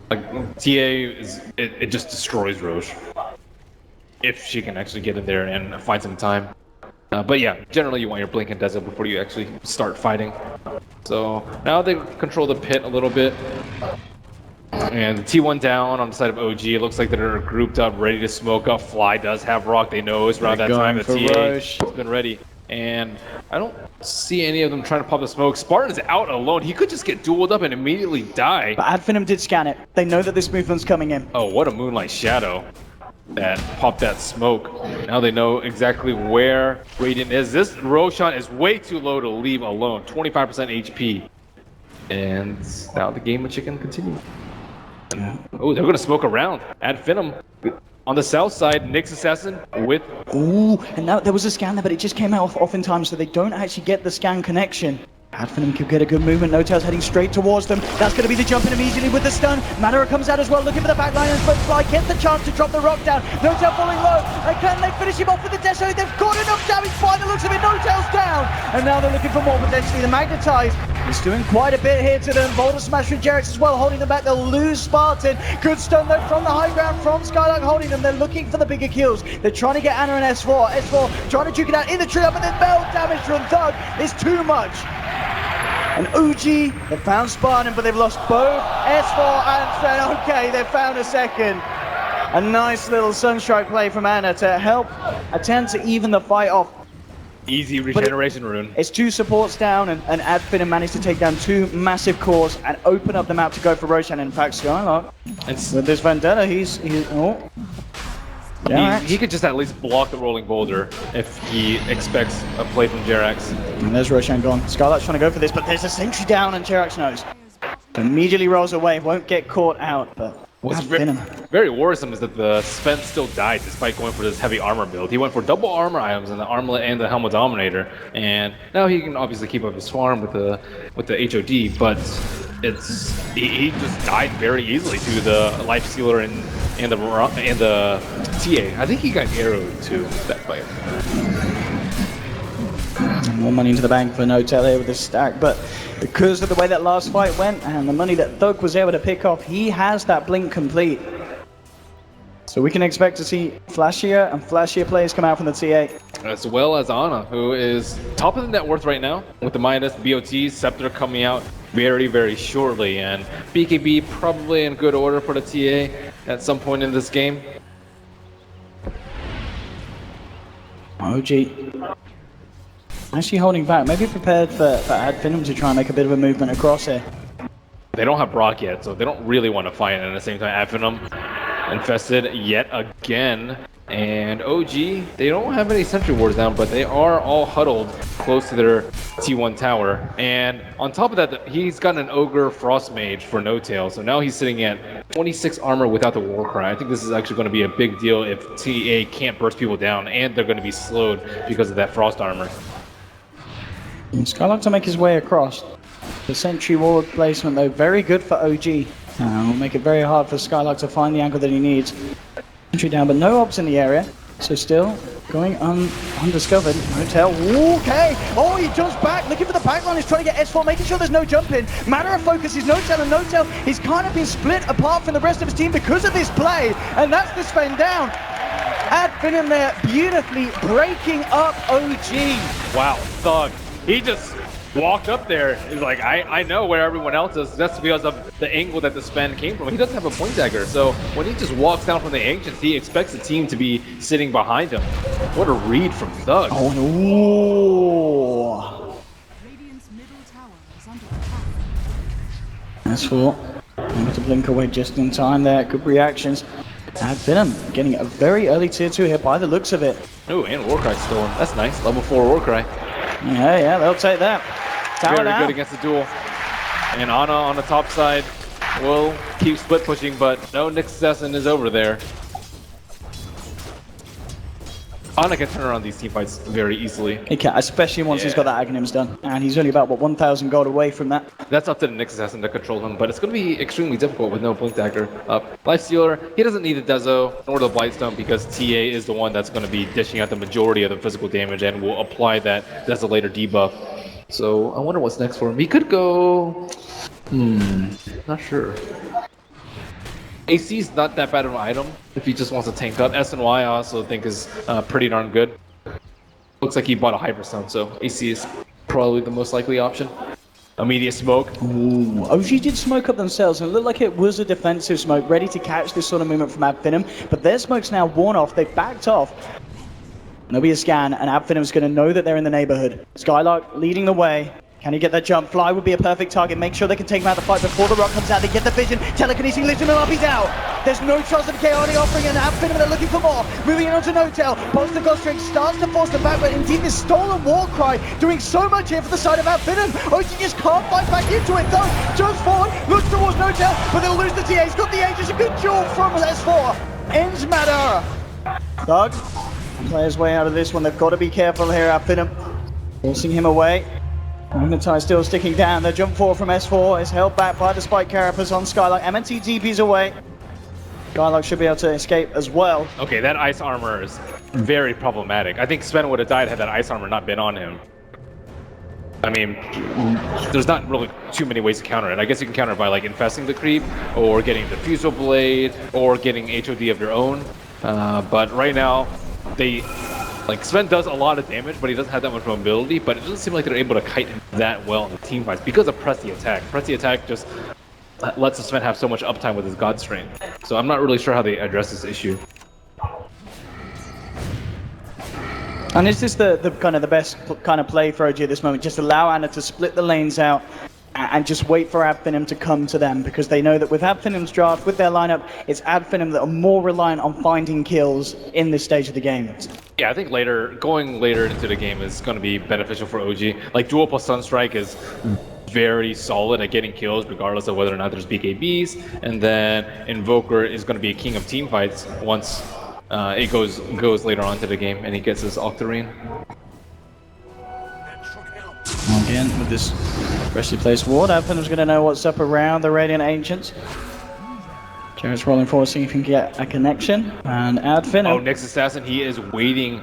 Like, TA, it just destroys Roche. If she can actually get in there and find some time. But yeah, generally you want your Blink and Desert before you actually start fighting. So now they control the pit a little bit. And T1 down on the side of OG. It looks like they're grouped up, ready to smoke up. Fly does have Rock. They know it's around that time. The TA has been ready. And I don't see any of them trying to pop the smoke. Spartan's out alone. He could just get dueled up and immediately die. But Finem did scan it. They know that this movement's coming in. Oh, what a Moonlight Shadow that popped that smoke. Now they know exactly where Radiant is. This Roshan is way too low to leave alone. 25% HP. And now the game of chicken continues. Oh, they're gonna smoke around. Finem on the south side, Nyx Assassin with... Ooh, and now there was a scan there, but it just came out off in time, so they don't actually get the scan connection. Finem could get a good movement. No-Tail's heading straight towards them. That's going to be the jump in immediately with the stun. Madara comes out as well, looking for the backliners, but Fly gets the chance to drop the rock down. No-Tail falling low. Can they finish him off with the Death Zone? They've got enough damage by the looks of it. No-Tail's down. And now they're looking for more, potentially. The Magnetize is doing quite a bit here to them. Boulder Smash from Jerax as well, holding them back. They'll lose Spartan. Good stun though from the high ground from Skylark, holding them. They're looking for the bigger kills. They're trying to get Ana and S4. S4 trying to juke it out in the tree up, and then bell damage from Thug is too much. And OG, they found Spartan, but they've lost both S4 and Fred. Okay, they found a second. A nice little Sunstrike play from Ana to help attempt to even the fight off. Easy regeneration rune. It's two supports down, and Finem managed to take down two massive cores and open up the map to go for Roshan. In fact, Skylark, with this Vendetta, he's he could just at least block the rolling boulder if he expects a play from Jerax. And there's Roshan gone. Skylark's trying to go for this, but there's a sentry down, and Jerax knows. Immediately rolls away, won't get caught out, but what's very worrisome is that the Spence still died despite going for this heavy armor build. He went for double armor items and the armlet and the Helmet Dominator, and now he can obviously keep up his farm with the HOD, but he just died very easily to the Life Stealer and and the TA. I think he got arrowed too that fight. More money into the bank for Notel here with this stack, but because of the way that last fight went and the money that Thug was able to pick off, he has that blink complete. So we can expect to see flashier and flashier players come out from the TA. As well as Ana, who is top of the net worth right now with the minus BOT, Scepter coming out very, very shortly, and BKB probably in good order for the TA at some point in this game. OG actually holding back, maybe prepared for Ad Finem to try and make a bit of a movement across here. They don't have Brock yet, so they don't really want to fight, and at the same time, Advenum infested yet again. And OG, they don't have any sentry wards down, but they are all huddled close to their T1 tower. And on top of that, he's got an Ogre Frost Mage for no tail, so now he's sitting at 26 armor without the Warcry. I think this is actually going to be a big deal if TA can't burst people down, and they're going to be slowed because of that Frost armor. Skylark to make his way across. The sentry ward placement, though, very good for OG. Will make it very hard for Skylark to find the angle that he needs. Entry down, but no obs in the area. So still going undiscovered. Notel. Okay. Oh, he jumps back, looking for the backline. He's trying to get S4, making sure there's no jump in. Matter of focus is Notel, and Notel is kind of been split apart from the rest of his team because of this play. And that's the Sven down. Ad Finem there, beautifully breaking up OG. Wow, Thug. He just walked up there. He's like, I know where everyone else is. That's because of the angle that the Sven came from. He doesn't have a point dagger, so when he just walks down from the Ancients, he expects the team to be sitting behind him. What a read from Thug. Oh, no. Radiant's middle tower is under attack. That's four. Able to blink away just in time there. Good reactions. Ad Finem getting a very early tier 2 here by the looks of it. Oh, and Warcry stolen. That's nice. Level 4 Warcry. Yeah, they'll take that. Tower Very down. good against the duel. And Ana on the top side will keep split pushing, but no Nick Sesson is over there. Ana can turn around these team fights very easily. He can, especially once he's got that Aghanims done. And he's only about, what, 1,000 gold away from that. That's up to the Nick Assassin to control him, but it's going to be extremely difficult with no Blink Dagger up. Lifestealer, he doesn't need the Dezo nor the Blightstone because TA is the one that's going to be dishing out the majority of the physical damage and will apply that Desolator debuff. So I wonder what's next for him. He could go... not sure. AC is not that bad of an item if he just wants to tank up. SNY I also think is pretty darn good. Looks like he bought a Hyperstone, so AC is probably the most likely option. Immediate smoke. Ooh, OG did smoke up themselves, and it looked like it was a defensive smoke, ready to catch this sort of movement from Ad Finem, but their smoke's now worn off. They've backed off. There'll be a scan, and Ad Finem's going to know that they're in the neighborhood. Skylark leading the way. Can he get that jump? Fly would be a perfect target. Make sure they can take him out of the fight before the rock comes out. They get the vision. Telekinesis lifts him up. He's out. There's no chance of KRD offering, and Ad Finem they're looking for more. Moving in onto Notel. Pulse the Ghost Ring starts to force them back, but indeed this stolen Warcry doing so much here for the side of Ad Finem. OG just can't fight back into it though. Jumps forward, looks towards Notel, but they'll lose the TA. He's got the Aegis. A good duel from S4. Ends matter. Thug play his way out of this one. They've got to be careful here. Ad Finem forcing him away. Magnetai still sticking down. The jump forward from S4 is held back by the Spike Carapace on Skylark. MNT TP's away. Skylark should be able to escape as well. Okay, that ice armor is very problematic. I think Sven would have died had that ice armor not been on him. I mean, there's not really too many ways to counter it. I guess you can counter it by like infesting the creep, or getting the Fusel Blade, or getting HOD of your own. But right now, like Sven does a lot of damage, but he doesn't have that much mobility, but it doesn't seem like they're able to kite him that well in the team fights because of Press the Attack. Press the Attack just lets Sven have so much uptime with his God Strength. So I'm not really sure how they address this issue. And is this the kind of the best kind of play for OG at this moment? Just allow Ana to split the lanes out and just wait for Ad Finem to come to them, because they know that with Ad Finem's draft, with their lineup, it's Ad Finem that are more reliant on finding kills in this stage of the game. Yeah, I think going later into the game is going to be beneficial for OG. Like Duel plus Sunstrike is very solid at getting kills regardless of whether or not there's BKBs, and then Invoker is going to be a king of team fights once it goes later on to the game and he gets his Octarine. Again, with this freshly placed ward, Ad Finem's going to know what's up around the Radiant Ancients. Jarek's rolling forward, seeing if he can get a connection. And add Finem. Oh, Nyx Assassin, he is waiting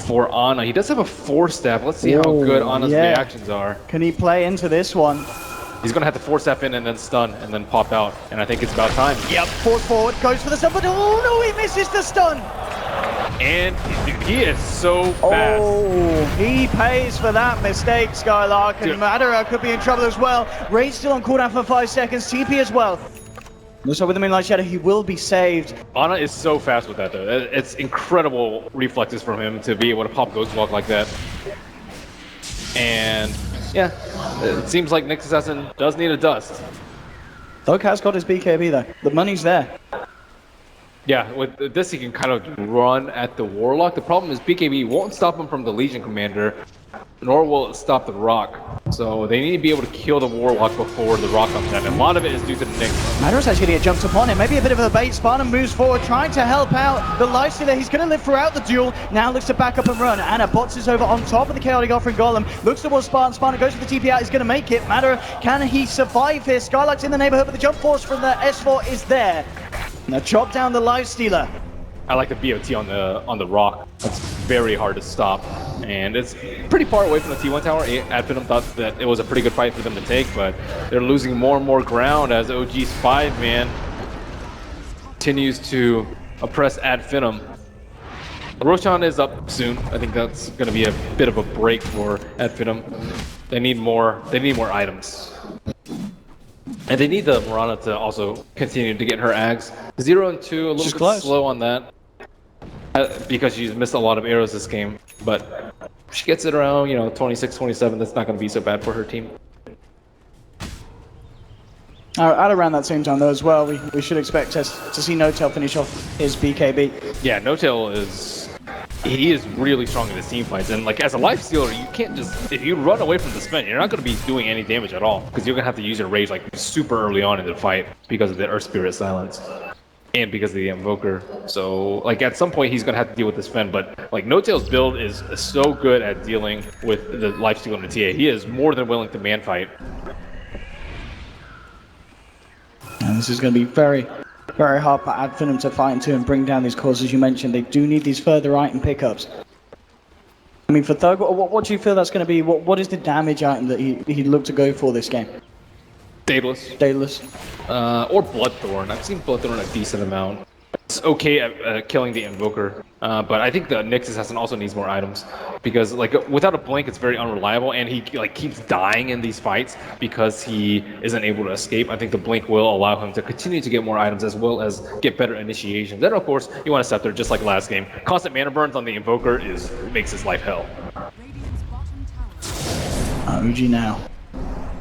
for Ana. He does have a 4-step. Let's see how good Ana's reactions are. Can he play into this one? He's going to have to 4-step in and then stun and then pop out. And I think it's about time. Yep, force forward, goes for the stun, but oh no, he misses the stun! And dude, he is so fast. Oh, he pays for that mistake, Skylark, and Madara could be in trouble as well. Ray's still on cooldown for 5 seconds, TP as well. Looks like with the Moonlight Shadow, he will be saved. Ana is so fast with that, though. It's incredible reflexes from him to be able to pop Ghost Walk like that. And yeah, it seems like Nyx Assassin does need a dust. Thug has got his BKB though. The money's there. Yeah, with this he can kind of run at the Warlock. The problem is BKB won't stop him from the Legion Commander, nor will it stop the Rock. So they need to be able to kill the Warlock before the Rock comes in. And a lot of it is due to the Nyx. Madara's actually going to get jumped upon him. Maybe a bit of a bait. Spartan moves forward, trying to help out the Lifestealer. He's going to live throughout the duel. Now looks to back up and run. Anna boxes over on top of the Chaotic Offering Golem. Looks towards Spartan. Spartan goes for the TP out. He's going to make it. Madara, can he survive here? Skylark's in the neighborhood, but the jump force from the S4 is there. Now chop down the Lifestealer. I like the BOT on the Rock. That's very hard to stop. And it's pretty far away from the T1 tower. Adfinem thought that it was a pretty good fight for them to take, but they're losing more and more ground as OG's 5-man continues to oppress Adfinem. Roshan is up soon. I think that's going to be a bit of a break for Adfinem. They need more items. And they need the Mirana to also continue to get her Ags. 0 and 2, a little bit slow on that. Because she's missed a lot of arrows this game. But she gets it around, 26, 27. That's not going to be so bad for her team. At around that same time, though, as well, we should expect to see N0tail finish off his BKB. Yeah, N0tail he is really strong in the team fights. And like as a life stealer, you can't just, if you run away from the spin, you're not going to be doing any damage at all. Because you're going to have to use your rage like super early on in the fight because of the Earth Spirit silence. And because of the Invoker. So like at some point he's going to have to deal with this spin. But like N0tail's build is so good at dealing with the life stealer and the TA. He is more than willing to man fight. And this is going to be very, very hard for Adfinem to fight into and bring down these cores, as you mentioned. They do need these further item pickups. I mean, for Thug, what do you feel that's going to be? What is the damage item that he'd look to go for this game? Daedalus. Or Bloodthorn. I've seen Bloodthorn a decent amount. It's okay at killing the Invoker, but I think the Nyx Assassin also needs more items because like without a blink it's very unreliable and he like keeps dying in these fights because he isn't able to escape. I think the blink will allow him to continue to get more items as well as get better initiations. Then of course you want to Scepter just like last game. Constant mana burns on the Invoker makes his life hell. OG now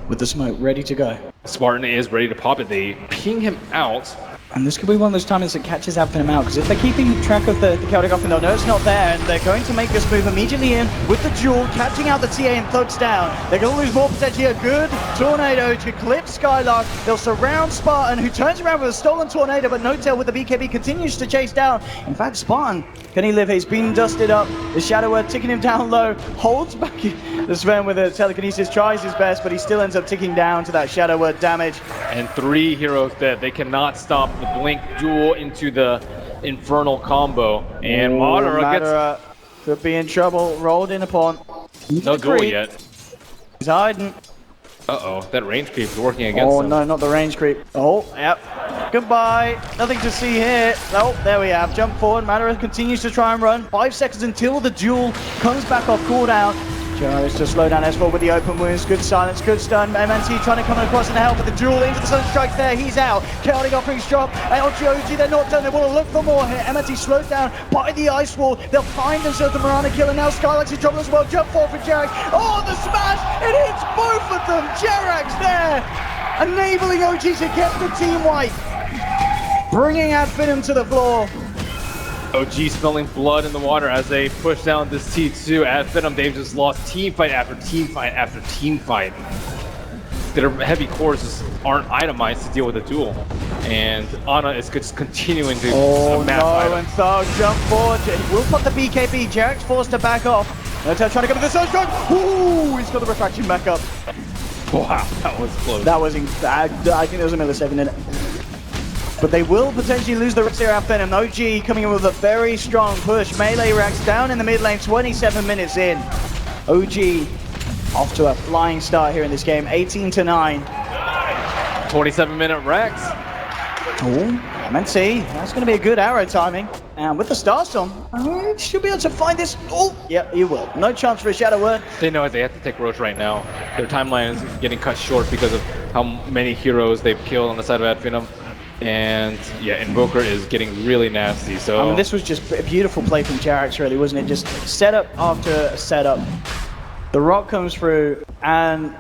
with the smoke ready to go. Spartan is ready to pop it. They ping him out. And this could be one of those times that catches Adfinem out, because if they're keeping track of the Chaotic Offering, they'll know it's not there, and they're going to make this move immediately in with the duel, catching out the TA and Thugs down. They're going to lose more potentially. A good tornado to clip Skylark. They'll surround Spartan, who turns around with a stolen tornado, but N0tail with the BKB continues to chase down. In fact, Spartan, can he live? He's been dusted up. The Shadow Word ticking him down low, holds back the Sven with a telekinesis, tries his best, but he still ends up ticking down to that Shadow Word damage. And 3 heroes dead. They cannot stop the blink duel into the infernal combo. And Madara could be in trouble. Rolled in upon. No duel yet. He's hiding. Uh-oh, that range creep is working against him. Oh no, not the range creep. Oh, yep. Goodbye. Nothing to see here. Oh, there we have. Jump forward. Madara continues to try and run. 5 seconds until the duel comes back off cooldown. Tries to slow down S4 with the open wounds. Good silence, good stun. MNT trying to come across and help with the duel into the Sunstrike there. He's out. Chaotic Offerings drop. LGOG, they're not done. They want to look for more here. MNT slowed down by the Ice Wall. They'll find themselves the Mirana killer now. Skylark's in trouble as well. Jump forward for Jarek. Oh, the smash! It hits both of them. Jarek's there, enabling OG to get the team wipe. Bringing Adfinem to the floor. OG smelling blood in the water as they push down this T2. Adfinem, they've just lost team fight after team fight after team fight. Their heavy cores just aren't itemized to deal with the duel. And Ana is just continuing to mass item. And Thug jump forward. We'll put the BKB. Jarek's forced to back off. N0tail trying to go with the Sunstrike. Ooh, he's got the refraction back up. Wow, that was close. That was, I think there was a millisecond in it. but they will potentially lose the rest here at Finem. OG coming in with a very strong push. Melee racks down in the mid lane, 27 minutes in. OG off to a flying start here in this game, 18-9. 27-minute Rex. Oh, MNC, that's going to be a good arrow timing. And with the Starstorm, he should be able to find this. Oh, yeah, he will. No chance for a Shadow Word. They know they have to take Roche right now. Their timeline is getting cut short because of how many heroes they've killed on the side of Adfinum. And yeah, Invoker is getting really nasty. So I mean, this was just a beautiful play from Jarax, really, wasn't it? Just setup after setup. The rock comes through, and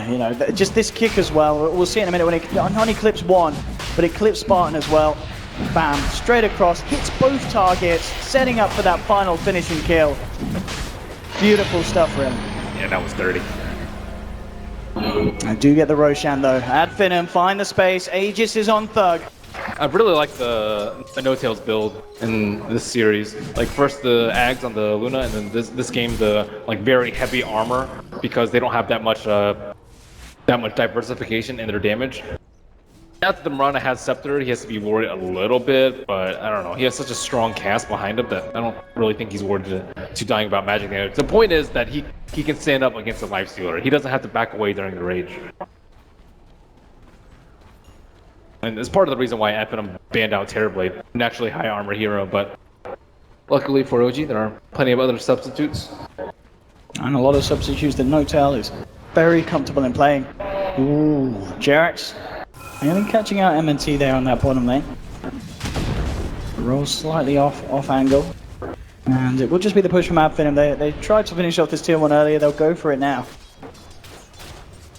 you know, just this kick as well. We'll see in a minute when it only clips one, but it clips Spartan as well. Bam, straight across, hits both targets, setting up for that final finishing kill. Beautiful stuff for him. yeah, that was 30. I do get the Roshan though. Adfinum, find the space. Aegis is on Thug. I really like the No-Tails build in this series. Like first the Ags on the Luna, and then this game the like very heavy armor because they don't have that much diversification in their damage. Now that the Mirana has Scepter, he has to be worried a little bit, but I don't know. He has such a strong cast behind him that I don't really think he's worried to dying about magic damage. The point is that he can stand up against the Lifestealer. He doesn't have to back away during the rage. And it's part of the reason why Adfinum banned out Terrorblade, naturally high armor hero, but luckily for OG, there are plenty of other substitutes. And a lot of substitutes that No-Tail is very comfortable in playing. Ooh, Jarax. Nearly catching out MNT there on that bottom lane. Rolls slightly off angle. And it will just be the push from Adfinum. They tried to finish off this tier 1 earlier, they'll go for it now.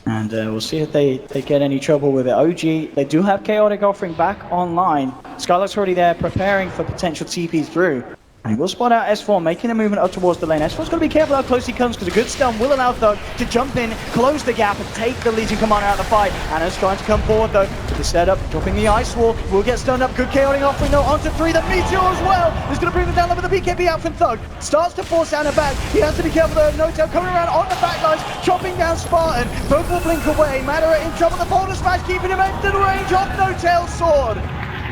And we'll see if they get any trouble with it. OG, they do have Chaotic offering back online. Skylark's already there preparing for potential TPs through. And we'll spot out S4, making a movement up towards the lane. S4's got to be careful how close he comes, because a good stun will allow Thug to jump in, close the gap, and take the Legion Commander out of the fight. Anna's trying to come forward, though, with the setup, dropping the Ice Wall. Will get stunned up. Good Chaotic offering, though, onto 3. The Meteor as well is going to bring them down with the BKB out from Thug. Starts to force Anna back. He has to be careful, though. No-Tail coming around on the backlines, chopping down Spartan. Both will blink away. Madara in trouble. The Boulder Smash keeping him at the range of No-Tail's sword.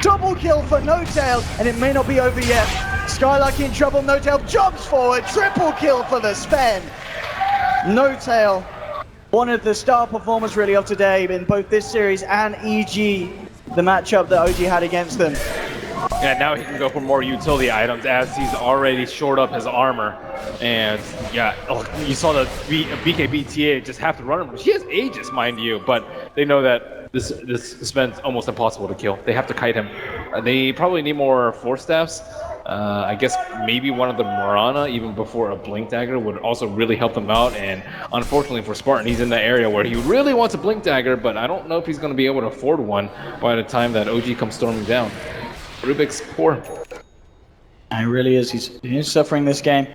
Double kill for No-Tail, and it may not be over yet. Skylark in trouble, No-Tail jumps forward, triple kill for the Sven. No-Tail, one of the star performers really of today in both this series and EG, the matchup that OG had against them. Yeah, now he can go for more utility items as he's already shored up his armor. And yeah, you saw the BKB TA just have to run him. She has Aegis, mind you, but they know that this Sven's almost impossible to kill. They have to kite him. They probably need more Force Staffs. I guess maybe one of the Mirana, even before a Blink Dagger, would also really help them out. And unfortunately for Spartan, he's in the area where he really wants a Blink Dagger, but I don't know if he's going to be able to afford one by the time that OG comes storming down. Rubik's poor. And it really is. He's suffering this game.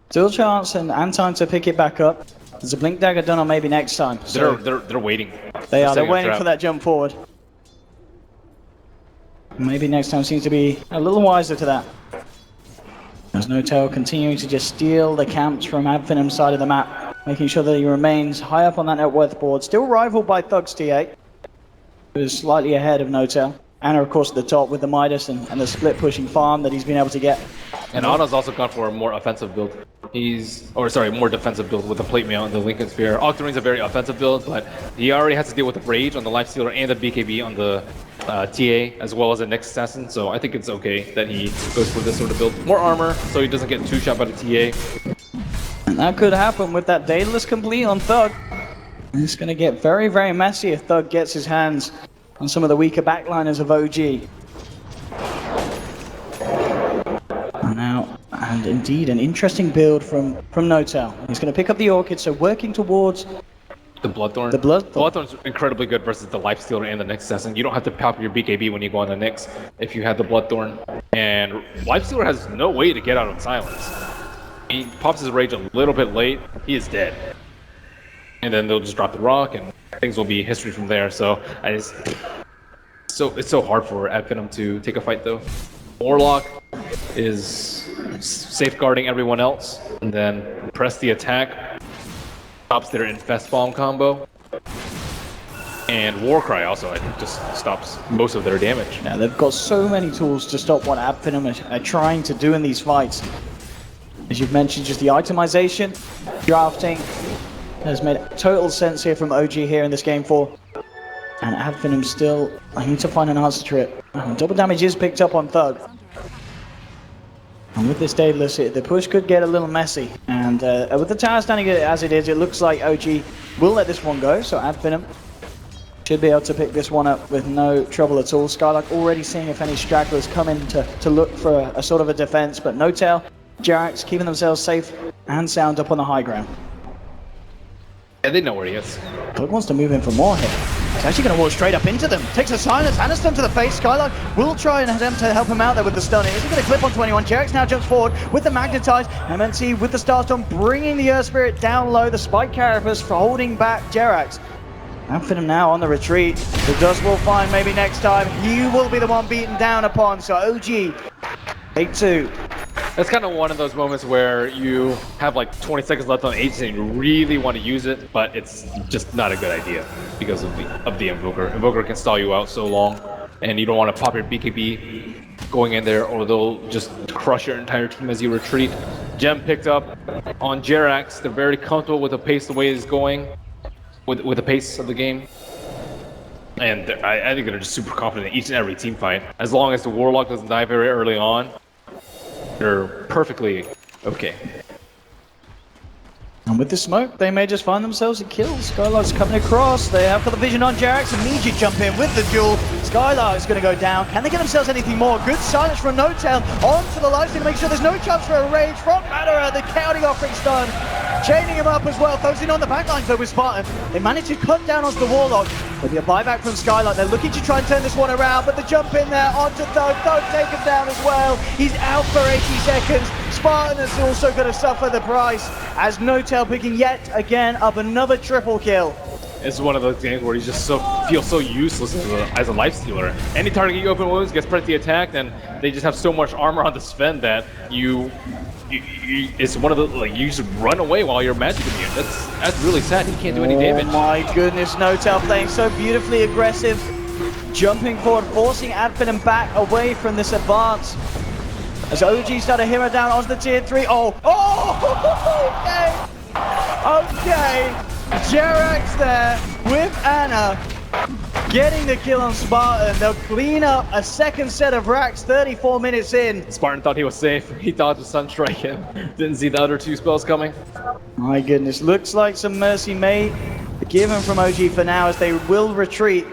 Still chance and time to pick it back up. There's a Blink Dagger done on maybe next time. So they're waiting. they're waiting for that jump forward. Maybe next time seems to be a little wiser to that. There's No-Tail continuing to just steal the camps from Adfinum's side of the map, making sure that he remains high up on that net worth board. Still rivaled by Thug's T8, who is slightly ahead of No-Tail. Anna, of course, at the top with the Midas and the split pushing farm that he's been able to get. And Anna's also gone for a more offensive build. More defensive build with the plate mail and the Lincoln Sphere. Octarine's a very offensive build, but he already has to deal with the Rage on the Lifestealer and the BKB on the TA, as well as the next Assassin, so I think it's okay that he goes for this sort of build. More armor, so he doesn't get two-shot by the TA. And that could happen with that Daedalus complete on Thug. And it's going to get very, very messy if Thug gets his hands on some of the weaker backliners of OG. And indeed, an interesting build from No-Tail. He's going to pick up the Orchid, so working towards the Bloodthorn. The Bloodthorn's incredibly good versus the Lifestealer and the Nyx Assassin. You don't have to pop your BKB when you go on the Nyx if you have the Bloodthorn. And Lifestealer has no way to get out of silence. He pops his Rage a little bit late, he is dead. And then they'll just drop the rock and things will be history from there. So it's so hard for Adfinum to take a fight though. Warlock is safeguarding everyone else, and then press the attack, stops their Infest Bomb combo. And Warcry also, I think, just stops most of their damage. Yeah, they've got so many tools to stop what Finem are trying to do in these fights. As you've mentioned, just the itemization, drafting has made total sense here from OG here in this game 4. And Finem still, I need to find an answer to it. Double damage is picked up on Thug. And with this Daedalus, the push could get a little messy. And with the tower standing as it is, it looks like OG will let this one go. So Finem should be able to pick this one up with no trouble at all. Skylark already seeing if any stragglers come in to look for a sort of a defense, but no tail. Jerax keeping themselves safe and sound up on the high ground. Yeah, they know where he is. Thug wants to move in for more here. He's actually going to walk straight up into them. Takes a silence and a stun to the face. Skylark will try and attempt to help him out there with the stun. Is he going to clip onto anyone? Jerax now jumps forward with the Magnetize. MNC with the Starstorm bringing the Earth Spirit down low. The Spike Carapace for holding back Jerax. Finem now on the retreat. The Dust will find maybe next time. He will be the one beaten down upon. So OG, take 2. That's kind of one of those moments where you have like 20 seconds left on the Aegis and you really want to use it, but it's just not a good idea because of the Invoker. Invoker can stall you out so long, and you don't want to pop your BKB going in there, or they'll just crush your entire team as you retreat. Gem picked up on Jerax. They're very comfortable with the pace the way it's going, with the pace of the game. And I think they're just super confident in each and every team fight. As long as the Warlock doesn't die very early on, they're perfectly okay. And with the smoke, they may just find themselves a kill. Skylark's coming across. They have got the vision on Jerax. Immediate jump in with the duel. Skylark's going to go down. Can they get themselves anything more? Good silence from No Tail. Onto the lifesteal to make sure there's no chance for a rage from Madara. The counting offering stun. Chaining him up as well. Focusing on the backlines though with Spartan. They managed to cut down onto the Warlock. There'll be a buyback from Skylark. They're looking to try and turn this one around, but the jump in there onto Thug. Thug take him down as well. He's out for 80 seconds. Spartan is also going to suffer the price as No Tail picking yet again up another triple kill. It's one of those games where you just feel so useless as a lifestealer. Any target you open wounds gets pretty attacked, and they just have so much armor on the Sven that it's one of the, like, you just run away while you're magic immune. That's really sad. He can't do any damage. Oh my goodness, No Tail playing so beautifully aggressive, jumping forward, forcing Finem back away from this advance. As OG start to hammer down onto the tier 3. Oh, okay. Jerax there with Ana getting the kill on Spartan. They'll clean up a second set of racks 34 minutes in. Spartan thought he was safe. He dodged the Sunstrike and didn't see the other 2 spells coming. My goodness, looks like some mercy may be given from OG for now as they will retreat.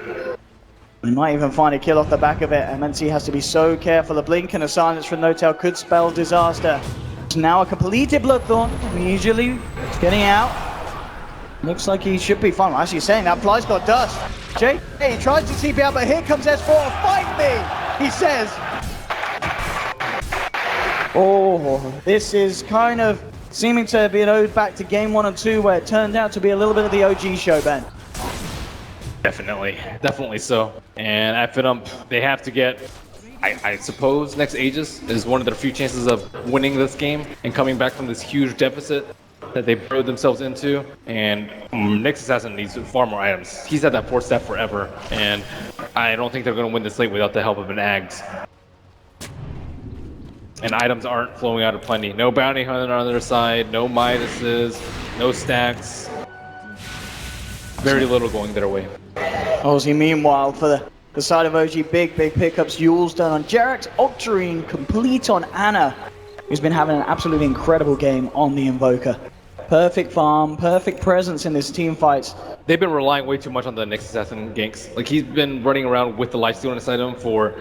They might even find a kill off the back of it. MNC has to be so careful. A blink and a silence from No Tail could spell disaster. It's now a completed Bloodthorn. Immediately getting out. Looks like he should be fine. I'm actually saying that Fly's got dust. Jay, he tries to TP out, but here comes S4. Fight me, he says. Oh, this is kind of seeming to be an ode back to game 1 and 2, where it turned out to be a little bit of the OG show, Ben. Definitely so. And at Finem, they have to get, I suppose, next Aegis is one of their few chances of winning this game and coming back from this huge deficit that they burrowed themselves into. And Nyx Assassin needs far more items. He's had that 4th step forever, and I don't think they're going to win this late without the help of an Ags. And items aren't flowing out of plenty. No Bounty Hunter on their side, no Midases, no stacks. Very little going their way. Aussie, meanwhile, for the side of OG, big pickups. Yule's done on Jerax, Octarine complete on Ana, who's been having an absolutely incredible game on the Invoker. Perfect farm, perfect presence in this team fights. They've been relying way too much on the Nyx Assassin ganks. Like, he's been running around with the lifesteal inside him for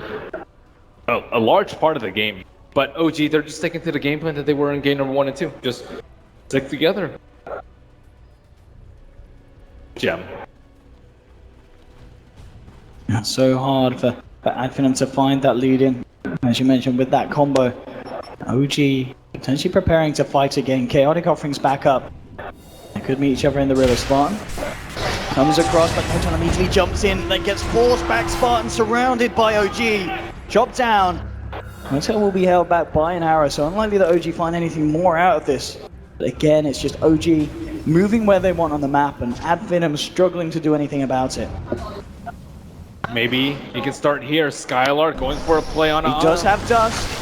a large part of the game. But OG, they're just sticking to the game plan that they were in game number 1 and 2. Just stick together. Gem. It's so hard for Finem to find that lead in. As you mentioned, with that combo, OG potentially preparing to fight again. Chaotic offerings back up. They could meet each other in the river. Spartan comes across, but Photon immediately jumps in, then gets forced back. Spartan surrounded by OG. Chopped down. Motel will be held back by an arrow, so unlikely that OG find anything more out of this. But again, it's just OG moving where they want on the map, and Finem struggling to do anything about it. Maybe he can start here. Skylar going for a play on He does have Dust.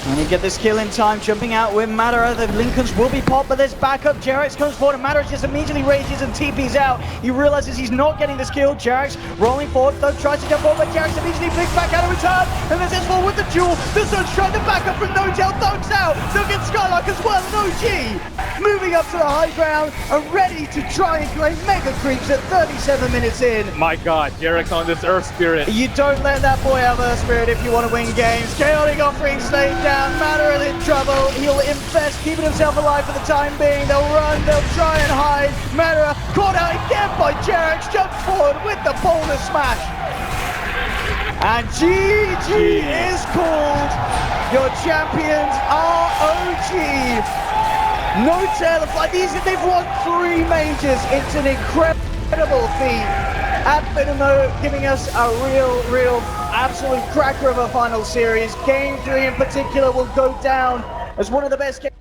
And he get this kill in time, jumping out with Madara. The Lincolns will be popped, but there's backup. Jerax comes forward, and Madara just immediately rages and TP's out. He realizes he's not getting this kill. Jerax rolling forward, though tries to jump forward, but Jerax immediately flicks back out of return. And there's S4 with the duel. The Sunshine, the backup from No-Tail, thugs out. They'll get Skylark as well, and OG moving up to the high ground and ready to try and claim Mega Creeps at 37 minutes in. My god, Jerax on this Earth Spirit. You don't let that boy have Earth Spirit if you want to win games. Chaotic offering Slade down. Madara is in trouble. He'll infest, keeping himself alive for the time being. They'll run, they'll try and hide. Madara caught out again by Jerax, jumps forward with the boulder smash. And GG is called. Your champions are OG. No-Tail, like they've won 3 majors. It's an incredible feat. Finem giving us a real absolute cracker of a final series. Game 3 in particular will go down as one of the best games.